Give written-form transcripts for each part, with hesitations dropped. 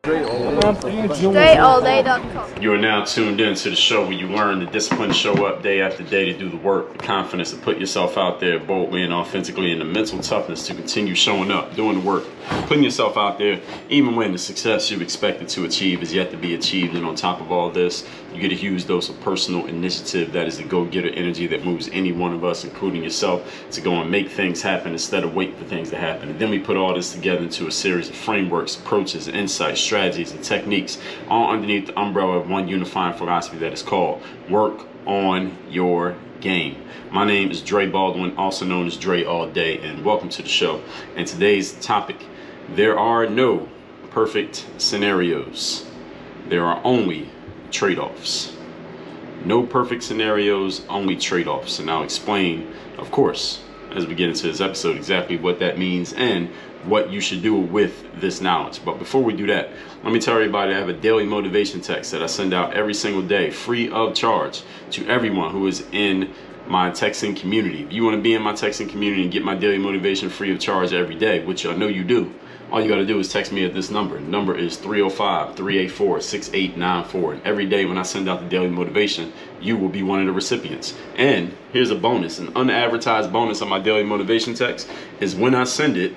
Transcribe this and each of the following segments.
DreAllDay.com. You are now tuned in to the show where you learn the discipline to show up day after day to do the work, the confidence to put yourself out there boldly and authentically, and the mental toughness to continue showing up, doing the work, putting yourself out there, even when the success you expected to achieve is yet to be achieved. And on top of all this, you get a huge dose of personal initiative. That is the go-getter energy that moves any one of us, including yourself, to go and make things happen instead of wait for things to happen. And then we put all this together into a series of frameworks, approaches, insights, strategies, and techniques, all underneath the umbrella of one unifying philosophy that is called work on your game. My name is Dre Baldwin, also known as Dre All Day, and welcome to the show. And today's topic: there are no perfect scenarios. There are only trade-offs. No perfect scenarios, only trade-offs. And I'll explain, of course, as we get into this episode, exactly what that means and what you should do with this knowledge. But before we do that, let me tell everybody I have a daily motivation text that I send out every single day, free of charge, to everyone who is in my texting community. If you want to be in my texting community and get my daily motivation free of charge every day, which I know you do, all you got to do is text me at this number. The number is 305-384-6894. And every day when I send out the daily motivation, you will be one of the recipients. And here's a bonus, an unadvertised bonus on my daily motivation text is when I send it,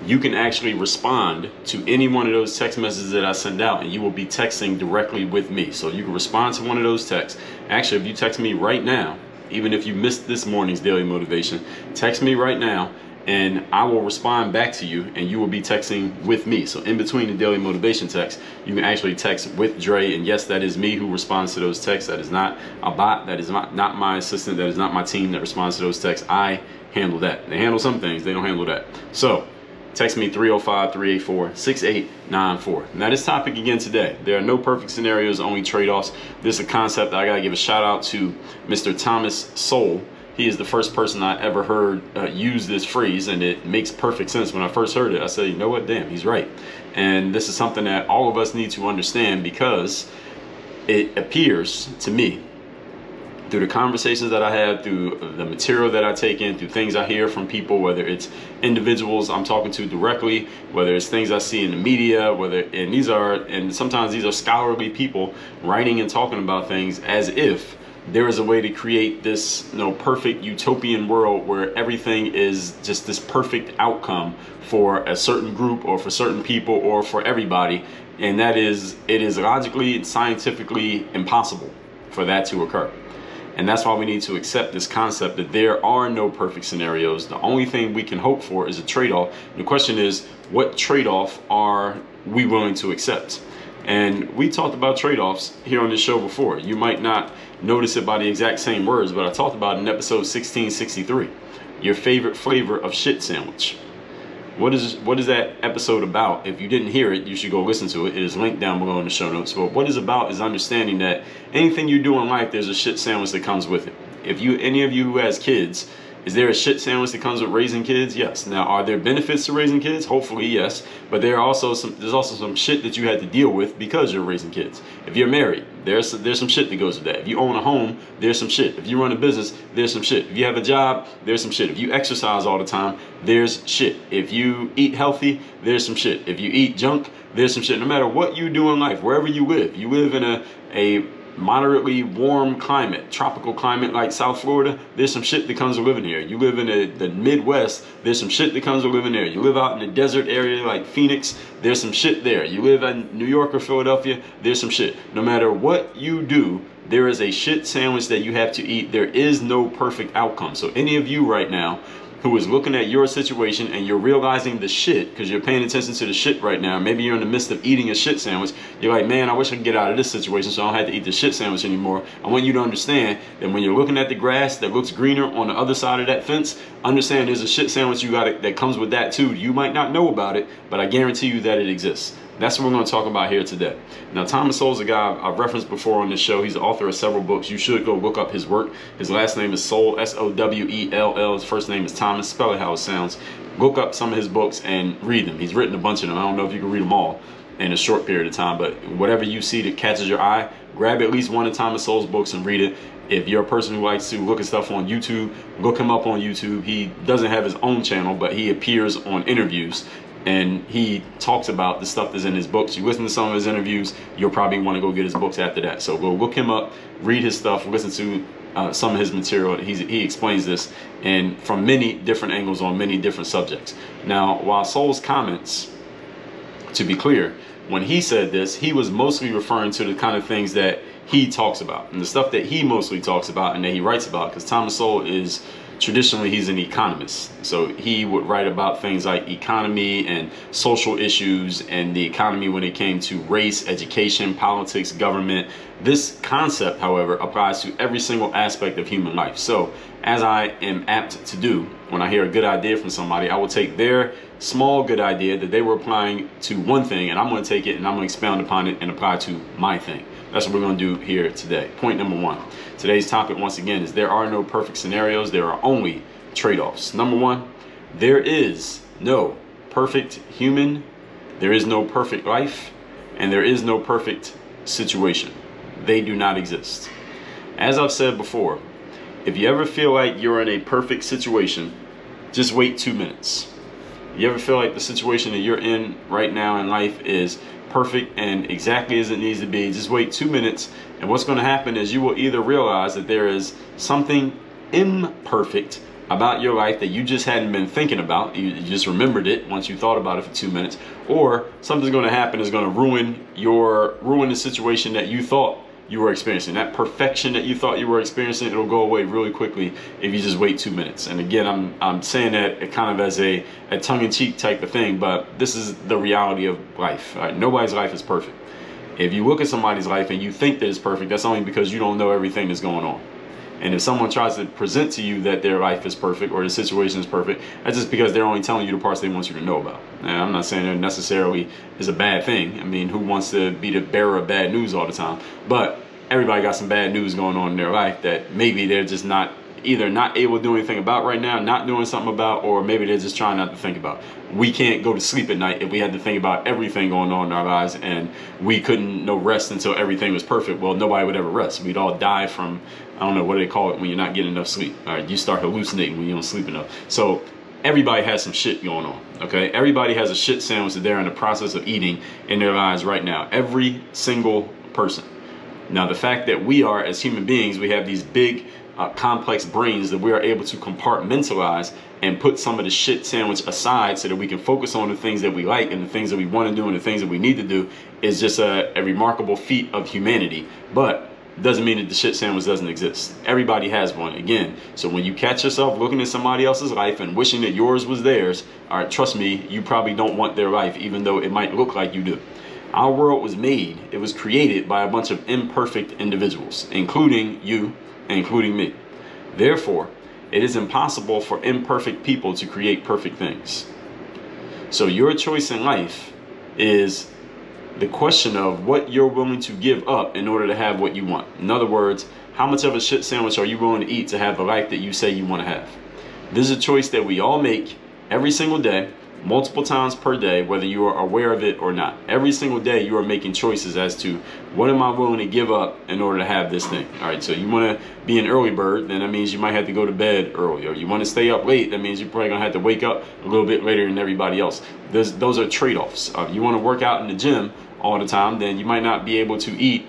you can actually respond to any one of those text messages that I send out, and you will be texting directly with me. So you can respond to one of those texts. Actually, if you text me right now, even if you missed this morning's daily motivation, text me right now and I will respond back to you, and you will be texting with me. So in between the daily motivation text, you can actually text with Dre, and yes, that is me who responds to those texts. That is not a bot. That is not my assistant. That is not my team that responds to those texts. I handle that. They handle some things, they don't handle that. So text me 305-384-6894. Now this topic again today, there are no perfect scenarios, only trade-offs. This is a concept that I gotta give a shout out to Mr. Thomas Sowell. He is the first person I ever heard use this phrase, and it makes perfect sense. When I first heard it, I said, you know what, damn, he's right. And this is something that all of us need to understand, because it appears to me, through the conversations that I have, through the material that I take in, through things I hear from people, whether it's individuals I'm talking to directly, whether it's things I see in the media, and sometimes these are scholarly people writing and talking about things as if there is a way to create this, perfect utopian world where everything is just this perfect outcome for a certain group or for certain people or for everybody. And it is logically and scientifically impossible for that to occur. And that's why we need to accept this concept that there are no perfect scenarios. The only thing we can hope for is a trade-off. The question is, what trade-off are we willing to accept? And we talked about trade-offs here on this show before. You might not notice it by the exact same words, but I talked about it in episode 1663. Your favorite flavor of shit sandwich. What is that episode about? If you didn't hear it, you should go listen to it. It is linked down below in the show notes. But what it's about is understanding that anything you do in life, there's a shit sandwich that comes with it. Any of you who has kids, is there a shit sandwich that comes with raising kids? Yes. Now, are there benefits to raising kids? Hopefully, yes. But there's also some shit that you had to deal with because you're raising kids. If you're married, there's some shit that goes with that. If you own a home, there's some shit. If you run a business, there's some shit. If you have a job, there's some shit. If you exercise all the time, there's shit. If you eat healthy, there's some shit. If you eat junk, there's some shit. No matter what you do in life, wherever you live in a moderately warm climate, tropical climate like South Florida, there's some shit that comes with living here. You live in the Midwest, there's some shit that comes with living there. You live out in the desert area like Phoenix, there's some shit there. You live in New York or Philadelphia, there's some shit. No matter what you do, there is a shit sandwich that you have to eat. There is no perfect outcome. So any of you right now who is looking at your situation and you're realizing the shit, because you're paying attention to the shit right now, maybe you're in the midst of eating a shit sandwich, you're like, man, I wish I could get out of this situation so I don't have to eat the shit sandwich anymore. I want you to understand that when you're looking at the grass that looks greener on the other side of that fence, understand there's a shit sandwich that comes with that too. You might not know about it, but I guarantee you that it exists. That's what we're going to talk about here today. Now, Thomas Sowell is a guy I've referenced before on this show. He's the author of several books. You should go look up his work. His last name is Sowell, S-O-W-E-L-L. His first name is Thomas. Spell it how it sounds. Look up some of his books and read them. He's written a bunch of them. I don't know if you can read them all in a short period of time, but whatever you see that catches your eye, grab at least one of Thomas Sowell's books and read it. If you're a person who likes to look at stuff on YouTube, look him up on YouTube. He doesn't have his own channel, but he appears on interviews. and he talks about the stuff that's in his books. You listen to some of his interviews, you'll probably want to go get his books after that. So go look him up, read his stuff, listen to some of his material. He explains this and from many different angles on many different subjects. Now, while Soul's comments, to be clear, when he said this, he was mostly referring to the kind of things that he talks about and the stuff that he mostly talks about and that he writes about, because Thomas Sowell is traditionally, he's an economist. So he would write about things like economy and social issues and the economy when it came to race, education, politics, government. This concept, however, applies to every single aspect of human life. So as I am apt to do when I hear a good idea from somebody, I will take their small good idea that they were applying to one thing, and I'm going to take it and I'm going to expound upon it and apply it to my thing. That's what we're going to do here today. Point number one. Today's topic, once again, is there are no perfect scenarios. There are only trade-offs. Number one, there is no perfect human. There is no perfect life. And there is no perfect situation. They do not exist. As I've said before, if you ever feel like you're in a perfect situation, just wait 2 minutes. You ever feel like the situation that you're in right now in life is perfect and exactly as it needs to be, just wait 2 minutes, and what's going to happen is you will either realize that there is something imperfect about your life that you just hadn't been thinking about, you just remembered it once you thought about it for 2 minutes, or something's going to happen is going to ruin the situation that you thought you were experiencing. That perfection that you thought you were experiencing, it'll go away really quickly if you just wait 2 minutes. And again, I'm saying that kind of as a tongue-in-cheek type of thing, but this is the reality of life. Right? Nobody's life is perfect. If you look at somebody's life and you think that it's perfect, that's only because you don't know everything that's going on. And if someone tries to present to you that their life is perfect or the situation is perfect, that's just because they're only telling you the parts they want you to know about. And I'm not saying that necessarily is a bad thing. I mean, who wants to be the bearer of bad news all the time? But everybody got some bad news going on in their life that maybe they're just either not able to do anything about right now, not doing something about, or maybe they're just trying not to think about. We can't go to sleep at night if we had to think about everything going on in our lives, and we couldn't rest until everything was perfect. Well, nobody would ever rest. We'd all die from, I don't know, what do they call it when you're not getting enough sleep? All right, you start hallucinating when you don't sleep enough. So everybody has some shit going on, okay? Everybody has a shit sandwich that they're in the process of eating in their lives right now. Every single person. Now, the fact that we are, as human beings, we have these big, complex brains that we are able to compartmentalize and put some of the shit sandwich aside so that we can focus on the things that we like and the things that we want to do and the things that we need to do is just a remarkable feat of humanity. But doesn't mean that the shit sandwich doesn't exist. Everybody has one, again. So when you catch yourself looking at somebody else's life and wishing that yours was theirs, all right, trust me, you probably don't want their life, even though it might look like you do. Our world was made, it was created by a bunch of imperfect individuals, including you and including me. Therefore, it is impossible for imperfect people to create perfect things. So your choice in life is the question of what you're willing to give up in order to have what you want. In other words, how much of a shit sandwich are you willing to eat to have the life that you say you want to have? This is a choice that we all make every single day, multiple times per day, whether you are aware of it or not. Every single day you are making choices as to what am I willing to give up in order to have this thing. All right, so you want to be an early bird, then that means you might have to go to bed early. Or you want to stay up late, that means you're probably going to have to wake up a little bit later than everybody else. Those are trade-offs. You want to work out in the gym all the time, then you might not be able to eat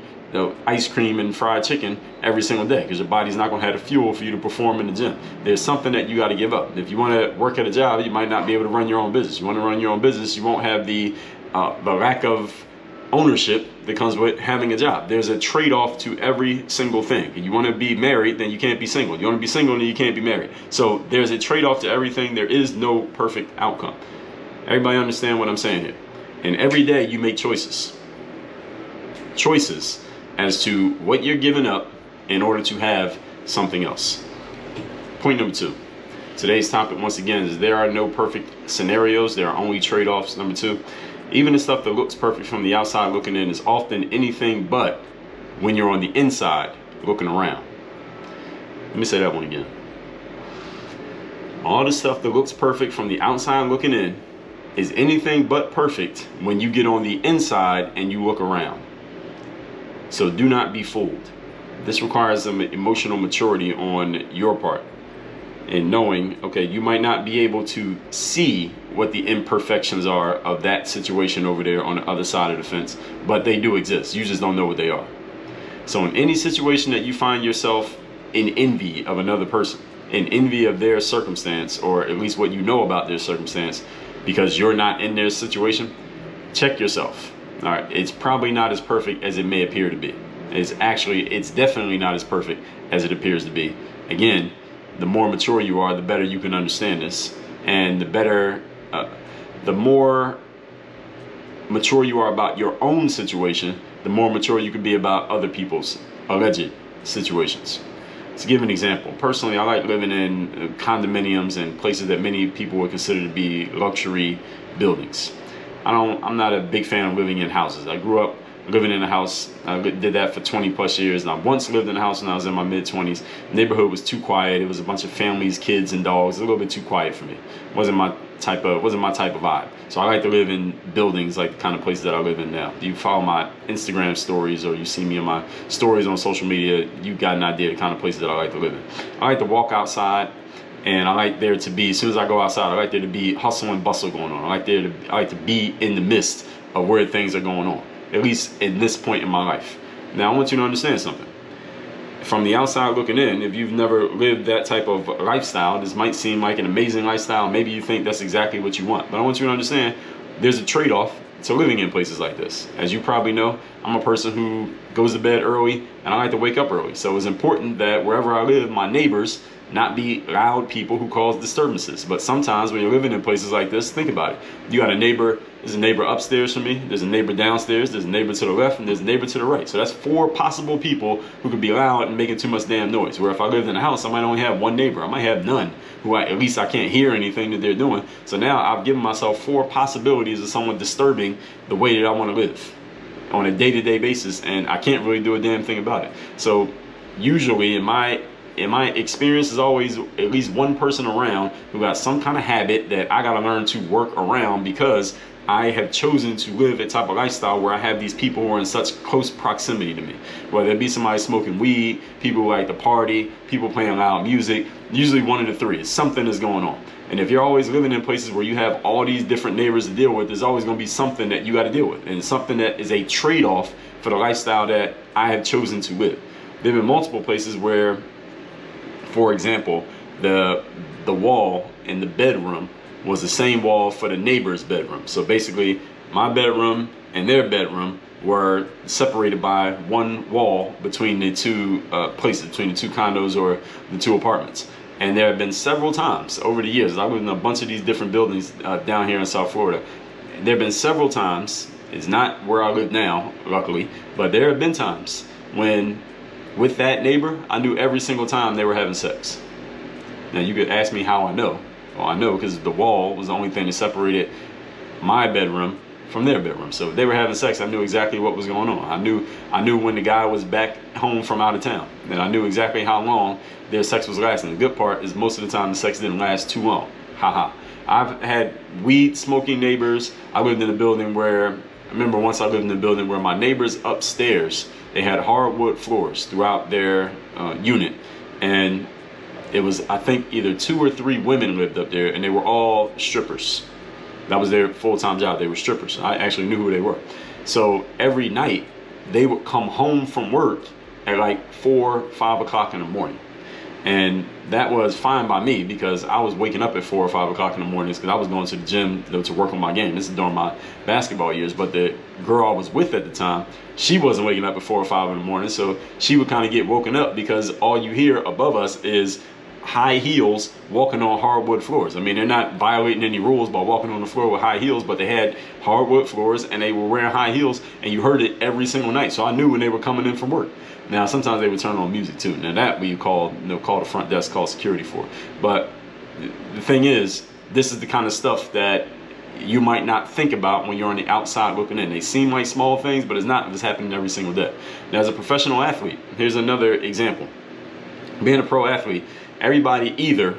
ice cream and fried chicken every single day because your body's not going to have the fuel for you to perform in the gym. There's something that you got to give up. If you want to work at a job, you might not be able to run your own business. You want to run your own business, you won't have the lack of ownership that comes with having a job. There's a trade-off to every single thing. If you want to be married, then you can't be single. You want to be single, then you can't be married. So there's a trade-off to everything. There is no perfect outcome. Everybody understand what I'm saying here? And every day you make choices. Choices as to what you're giving up in order to have something else. Point number two. Today's topic, once again, is there are no perfect scenarios. There are only trade-offs. Number two, even the stuff that looks perfect from the outside looking in is often anything but when you're on the inside looking around. Let me say that one again. All the stuff that looks perfect from the outside looking in is anything but perfect when you get on the inside and you look around. So do not be fooled. This requires some emotional maturity on your part. and knowing, okay, you might not be able to see what the imperfections are of that situation over there on the other side of the fence, but they do exist. You just don't know what they are. So in any situation that you find yourself in envy of another person, in envy of their circumstance, or at least what you know about their circumstance, because you're not in their situation, check yourself. All right, it's probably not as perfect as it may appear to be. It's definitely not as perfect as it appears to be. Again, the more mature you are, the better you can understand this, and the more mature you are about your own situation, the more mature you can be about other people's alleged situations. To give an example, personally, I like living in condominiums and places that many people would consider to be luxury buildings. I'm not a big fan of living in houses. I grew up living in a house. I did that for 20 plus years. And I once lived in a house when I was in my mid-20s. The neighborhood was too quiet. It was a bunch of families, kids, and dogs. A little bit too quiet for me. Wasn't my type of vibe. So I like to live in buildings like the kind of places that I live in now. You follow my Instagram stories, or you see me in my stories on social media, you got an idea of the kind of places that I like to live in. I like to walk outside, and I like there to be, as soon as I go outside, I like there to be hustle and bustle going on. I like to be in the midst of where things are going on, at least in this point in my life. Now, I want you to understand something. From the outside looking in, if you've never lived that type of lifestyle, this might seem like an amazing lifestyle. Maybe you think that's exactly what you want. But I want you to understand there's a trade-off to living in places like this. As you probably know, I'm a person who goes to bed early, and I like to wake up early. So it's important that wherever I live, my neighbors not be loud people who cause disturbances. But sometimes when you're living in places like this, think about it. You got a neighbor, there's a neighbor upstairs from me, there's a neighbor downstairs, there's a neighbor to the left, and there's a neighbor to the right. So that's 4 possible people who could be loud and making too much damn noise. Where if I lived in a house, I might only have 1 neighbor. I might have none, who at least I can't hear anything that they're doing. So now I've given myself 4 possibilities of someone disturbing the way that I want to live on a day-to-day basis, and I can't really do a damn thing about it. So usually in my experience, is always at least 1 person around who got some kind of habit that I got to learn to work around, because I have chosen to live a type of lifestyle where I have these people who are in such close proximity to me. Whether it be somebody smoking weed, people who like to party, people playing loud music, usually 1 of the 3. Something is going on. And if you're always living in places where you have all these different neighbors to deal with, there's always going to be something that you got to deal with, and something that is a trade-off for the lifestyle that I have chosen to live. There have been multiple places where, for example, the wall in the bedroom was the same wall for the neighbor's bedroom. So basically, my bedroom and their bedroom were separated by 1 wall between the 2 places, between the 2 condos or the 2 apartments. And there have been several times over the years, I lived in a bunch of these different buildings down here in South Florida. There have been several times, it's not where I live now, luckily, but there have been times when, with that neighbor, I knew every single time they were having sex. Now you could ask me how I know. Well, I know because the wall was the only thing that separated my bedroom from their bedroom. So if they were having sex, I knew exactly what was going on. I knew when the guy was back home from out of town, and I knew exactly how long their sex was lasting. The good part is most of the time the sex didn't last too long. Haha. I've had weed smoking neighbors. I lived in a building where, I remember once I lived in a building where my neighbors upstairs, they had hardwood floors throughout their unit, and it was, I think, either 2 or 3 women lived up there, and they were all strippers. That was their full-time job. They were strippers. I actually knew who they were. So every night they would come home from work at like 4, 5 o'clock in the morning. And that was fine by me, because I was waking up at 4 or 5 o'clock in the mornings because I was going to the gym to work on my game. This is during my basketball years. But the girl I was with at the time, she wasn't waking up at 4 or 5 in the morning. So she would kind of get woken up because all you hear above us is high heels walking on hardwood floors. I mean, they're not violating any rules by walking on the floor with high heels, but they had hardwood floors and they were wearing high heels, and you heard it every single night. So I knew when they were coming in from work. Now, sometimes they would turn on music too. Now that we call the front desk, call security for. But the thing is, this is the kind of stuff that you might not think about when you're on the outside looking in. They seem like small things, but it's not. It's happening every single day. Now, as a professional athlete, here's another example. Being a pro athlete, everybody either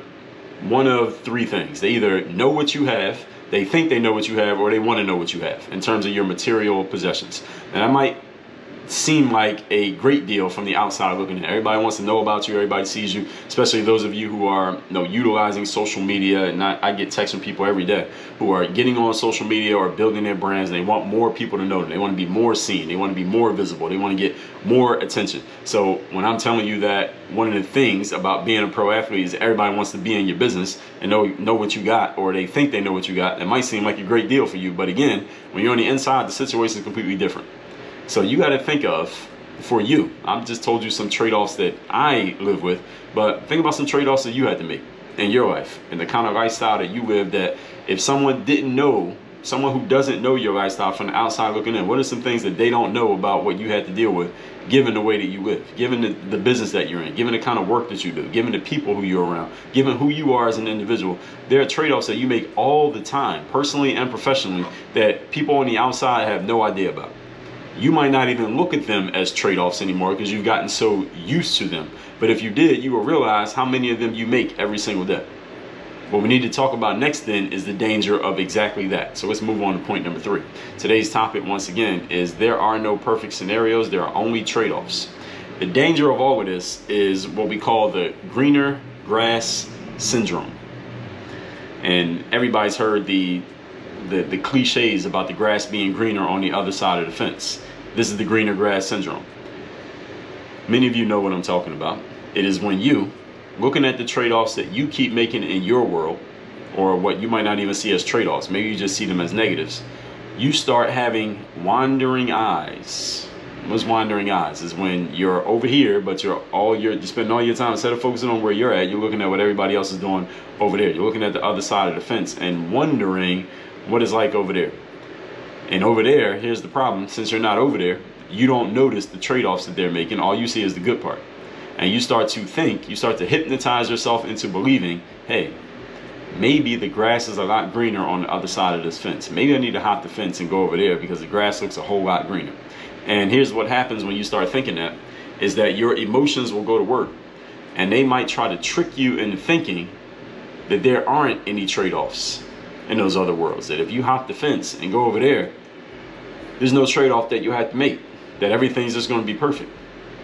one of 3 things. They either know what you have, they think they know what you have, or they want to know what you have in terms of your material possessions. And that might seem like a great deal from the outside looking in. Everybody wants to know about you. Everybody sees you, especially those of you who are utilizing social media. And I get texts from people every day who are getting on social media or building their brands, and they want more people to know them. They want to be more seen. They want to be more visible. They want to get more attention. So when I'm telling you that one of the things about being a pro athlete is everybody wants to be in your business and know what you got, or they think they know what you got, it might seem like a great deal for you. But again, when you're on the inside, the situation is completely different. So you got to think of, for you, I've just told you some trade-offs that I live with, but think about some trade-offs that you had to make in your life and the kind of lifestyle that you live, that if someone didn't know, someone who doesn't know your lifestyle from the outside looking in, what are some things that they don't know about what you had to deal with, given the way that you live, given the business that you're in, given the kind of work that you do, given the people who you're around, given who you are as an individual. There are trade-offs that you make all the time, personally and professionally, that people on the outside have no idea about. You might not even look at them as trade-offs anymore because you've gotten so used to them. But if you did, you will realize how many of them you make every single day. What we need to talk about next then is the danger of exactly that. So let's move on to point number 3. Today's topic, once again, is there are no perfect scenarios. There are only trade-offs. The danger of all of this is what we call the greener grass syndrome. And everybody's heard the cliches about the grass being greener on the other side of the fence. This is the greener grass syndrome. Many of you know what I'm talking about. It is when you, looking at the trade-offs that you keep making in your world, or what you might not even see as trade-offs, maybe you just see them as negatives, you start having wandering eyes. What's wandering eyes? Is when you're over here, but you're spending all your time, instead of focusing on where you're at, you're looking at what everybody else is doing over there. You're looking at the other side of the fence and wondering what it's like over there. And over there, here's the problem: since you're not over there, you don't notice the trade-offs that they're making. All you see is the good part. And you start to think, you start to hypnotize yourself into believing, hey, maybe the grass is a lot greener on the other side of this fence. Maybe I need to hop the fence and go over there because the grass looks a whole lot greener. And here's what happens when you start thinking that, is that your emotions will go to work, and they might try to trick you into thinking that there aren't any trade-offs in those other worlds. That if you hop the fence and go over there, there's no trade-off that you have to make, that everything's just going to be perfect.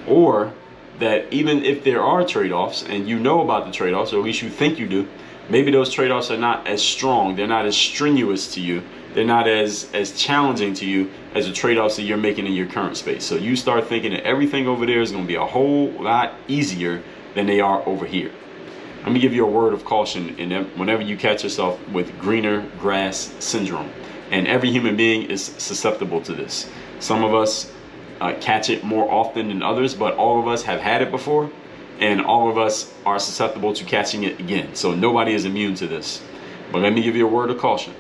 Or that even if there are trade-offs and you know about the trade-offs, or at least you think you do, maybe those trade-offs are not as strong, they're not as strenuous to you, they're not as challenging to you as the trade-offs that you're making in your current space. So you start thinking that everything over there is going to be a whole lot easier than they are over here. Let me give you a word of caution whenever you catch yourself with greener grass syndrome. And every human being is susceptible to this. Some of us catch it more often than others, but all of us have had it before, and all of us are susceptible to catching it again. So nobody is immune to this. But let me give you a word of caution.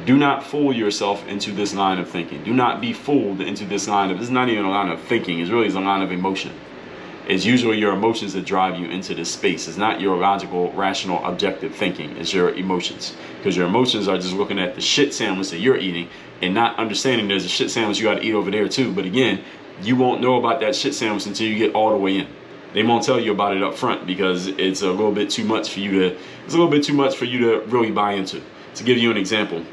Do not fool yourself into this line of thinking. Do not be fooled into this line of, this is not even a line of thinking, it's really a line of emotion. It's usually your emotions that drive you into this space. It's not your logical, rational, objective thinking. It's your emotions. Because your emotions are just looking at the shit sandwich that you're eating and not understanding there's a shit sandwich you got to eat over there too. But again, you won't know about that shit sandwich until you get all the way in. They won't tell you about it up front because it's a little bit too much for you to really buy into. To give you an example,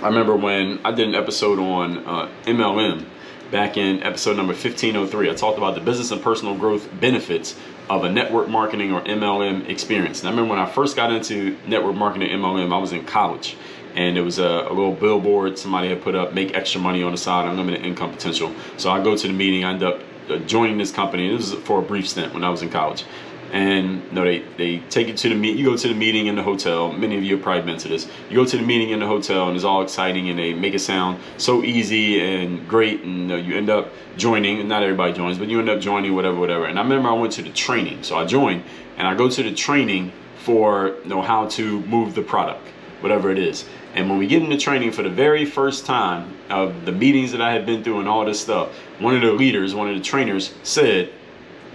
I remember when I did an episode on MLM. Back in episode number 1503, I talked about the business and personal growth benefits of a network marketing or MLM experience. And I remember when I first got into network marketing and MLM, I was in college, and there was a little billboard somebody had put up: make extra money on the side, unlimited income potential. So I go to the meeting, I end up joining this company. This was for a brief stint when I was in college. And they take you to the meet. You go to the meeting in the hotel. Many of you have probably been to this. You go to the meeting in the hotel, and it's all exciting, and they make it sound so easy and great. And you end up joining. Not everybody joins, but you end up joining, whatever. And I remember I went to the training, so I joined, and I go to the training for how to move the product, whatever it is. And when we get into training for the very first time of the meetings that I had been through and all this stuff, one of the leaders, one of the trainers said,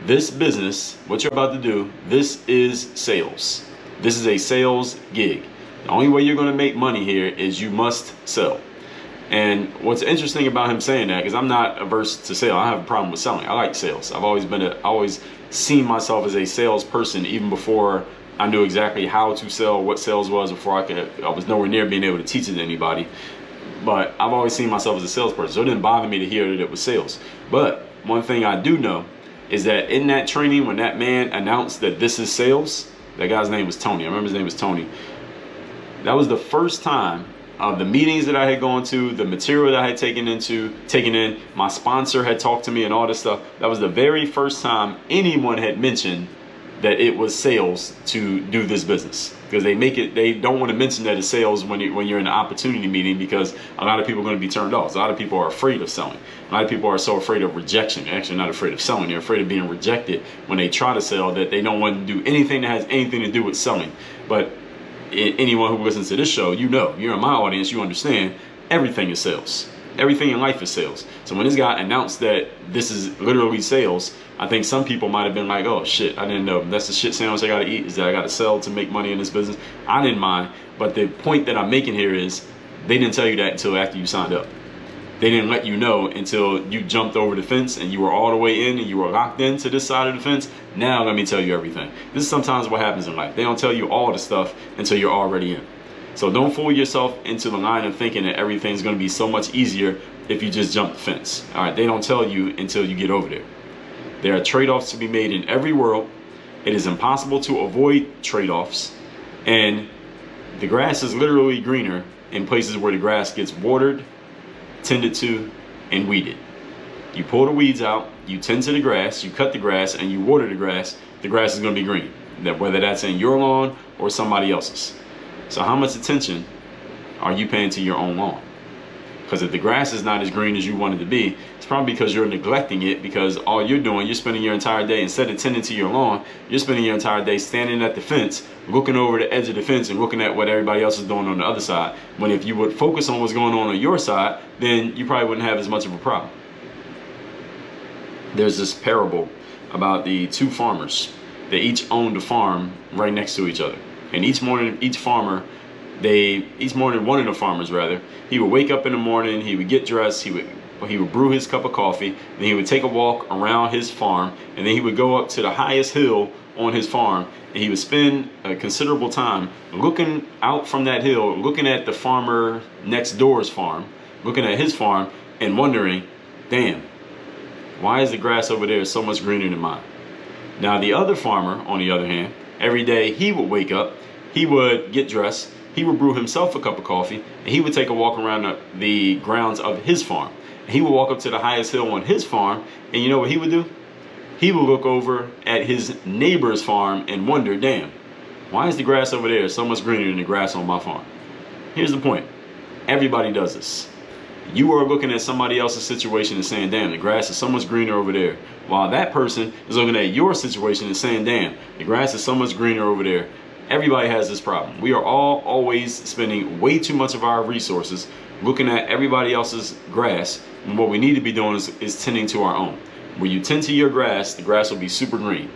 "This business, what you're about to do, this is sales. This is a sales gig. The only way you're going to make money here is you must sell." And what's interesting about him saying that, because I'm not averse to sale, I have a problem with selling. I like sales. I've always seen myself as a salesperson, even before I knew exactly how to sell, what sales was, before I was nowhere near being able to teach it to anybody. but I've always seen myself as a salesperson, so it didn't bother me to hear that it was sales. But one thing I do know is that in that training, when that man announced that this is sales, that guy's name was Tony. I remember his name was Tony. That was the first time of the meetings that I had gone to, the material that I had taken in, my sponsor had talked to me and all this stuff. That was the very first time anyone had mentioned that it was sales to do this business, because they don't want to mention that it's sales when you're in an opportunity meeting, because a lot of people are going to be turned off. A lot of people are afraid of selling. A lot of people are so afraid of rejection. They're actually not afraid of selling. They're afraid of being rejected when they try to sell, that they don't want to do anything that has anything to do with selling. But anyone who listens to this show, you're in my audience, you understand everything is sales. Everything in life is sales. So when this guy announced that this is literally sales, I think some people might have been like, oh shit, I didn't know. That's the shit sandwich I gotta eat, is that I gotta sell to make money in this business. I didn't mind. But the point that I'm making here is, they didn't tell you that until after you signed up. They didn't let you know until you jumped over the fence and you were all the way in and you were locked into this side of the fence. Now let me tell you everything. This is sometimes what happens in life. They don't tell you all the stuff until you're already in. So don't fool yourself into the line of thinking that everything's going to be so much easier if you just jump the fence. All right, they don't tell you until you get over there. There are trade-offs to be made in every world. It is impossible to avoid trade-offs. And the grass is literally greener in places where the grass gets watered, tended to, and weeded. You pull the weeds out, you tend to the grass, you cut the grass, and you water the grass is going to be green. Whether that's in your lawn or somebody else's. So how much attention are you paying to your own lawn? Because if the grass is not as green as you want it to be, it's probably because you're neglecting it, because all you're doing, you're spending your entire day, instead of tending to your lawn, you're spending your entire day standing at the fence, looking over the edge of the fence and looking at what everybody else is doing on the other side. When if you would focus on what's going on your side, then you probably wouldn't have as much of a problem. There's this parable about the two farmers. They each owned a farm right next to each other. And each morning, one of the farmers rather, he would wake up in the morning, he would get dressed, he would brew his cup of coffee, then he would take a walk around his farm, and then he would go up to the highest hill on his farm, and he would spend a considerable time looking out from that hill, looking at the farmer next door's farm, looking at his farm, and wondering, damn, why is the grass over there so much greener than mine? Now the other farmer, on the other hand, every day he would wake up, he would get dressed, he would brew himself a cup of coffee, and he would take a walk around the grounds of his farm. And he would walk up to the highest hill on his farm, and you know what he would do? He would look over at his neighbor's farm and wonder, damn, why is the grass over there so much greener than the grass on my farm? Here's the point. Everybody does this. You are looking at somebody else's situation and saying, damn, the grass is so much greener over there. While that person is looking at your situation and saying, damn, the grass is so much greener over there. Everybody has this problem. We are all always spending way too much of our resources looking at everybody else's grass, and what we need to be doing is tending to our own. When you tend to your grass, the grass will be super green,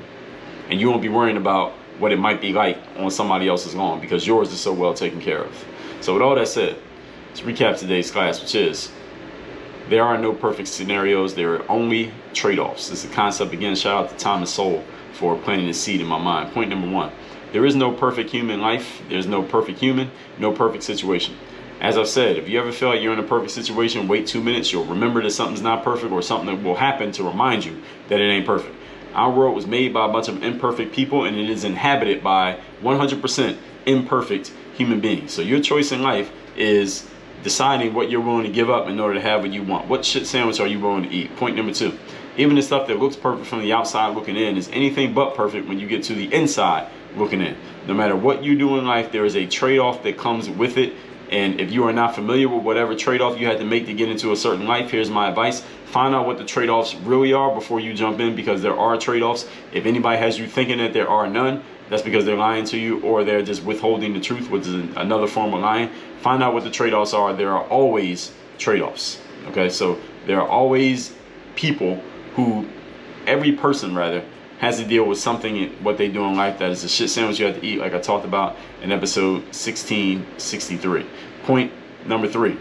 and you won't be worrying about what it might be like on somebody else's lawn, because yours is so well taken care of. So with all that said, let's recap today's class, which is, there are no perfect scenarios, there are only trade-offs. This is a concept. Again, shout out to Thomas Sowell for planting the seed in my mind. Point number one, there is no perfect human life. There's no perfect human, no perfect situation. As I've said, if you ever feel like you're in a perfect situation, wait 2 minutes. You'll remember that something's not perfect, or something that will happen to remind you that it ain't perfect. Our world was made by a bunch of imperfect people, and it is inhabited by 100% imperfect human beings. So your choice in life is deciding what you're willing to give up in order to have what you want. What shit sandwich are you willing to eat? Point number two, even the stuff that looks perfect from the outside looking in is anything but perfect when you get to the inside looking in. No matter what you do in life, there is a trade-off that comes with it. And if you are not familiar with whatever trade-off you had to make to get into a certain life, here's my advice. Find out what the trade-offs really are before you jump in, because there are trade-offs. If anybody has you thinking that there are none, that's because they're lying to you, or they're just withholding the truth, which is another form of lying. Find out what the trade-offs are. There are always trade-offs. Okay, so there are always people who, every person rather, has to deal with something, what they do in life, that is a shit sandwich you have to eat, like I talked about in episode 1663. Point number three,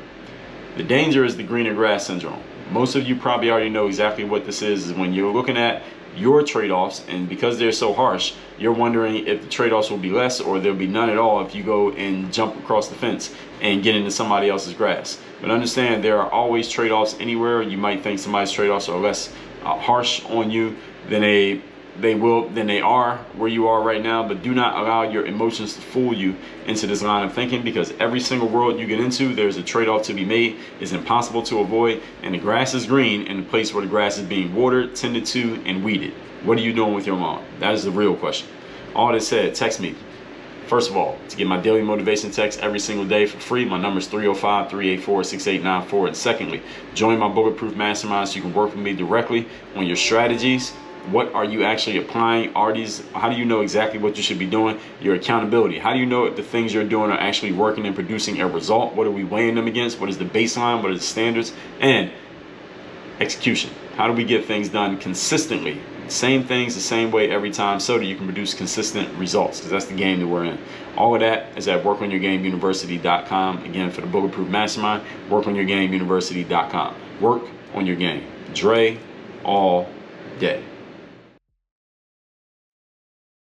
the danger is the greener grass syndrome. Most of you probably already know exactly what this is when you're looking at your trade-offs, and because they're so harsh, you're wondering if the trade-offs will be less or there'll be none at all if you go and jump across the fence and get into somebody else's grass. But understand, there are always trade-offs anywhere. You might think somebody's trade-offs are less harsh on you than they are where you are right now, but do not allow your emotions to fool you into this line of thinking, because every single world you get into, there's a trade-off to be made. It's impossible to avoid, and the grass is green in the place where the grass is being watered, tended to, and weeded. What are you doing with your lawn? That is the real question. All that said, text me. First of all, to get my daily motivation text every single day for free, my number is 305-384-6894. And secondly, join my Bulletproof Mastermind so you can work with me directly on your strategies. What are you actually applying? How do you know exactly what you should be doing? Your accountability. How do you know if the things you're doing are actually working and producing a result? What are we weighing them against? What is the baseline? What are the standards? And execution. How do we get things done consistently? Same things the same way every time, so that you can produce consistent results, because that's the game that we're in. All of that is at workonyourgameuniversity.com. Again, for the Bulletproof Mastermind, workonyourgameuniversity.com. Work on your game. Dre all day.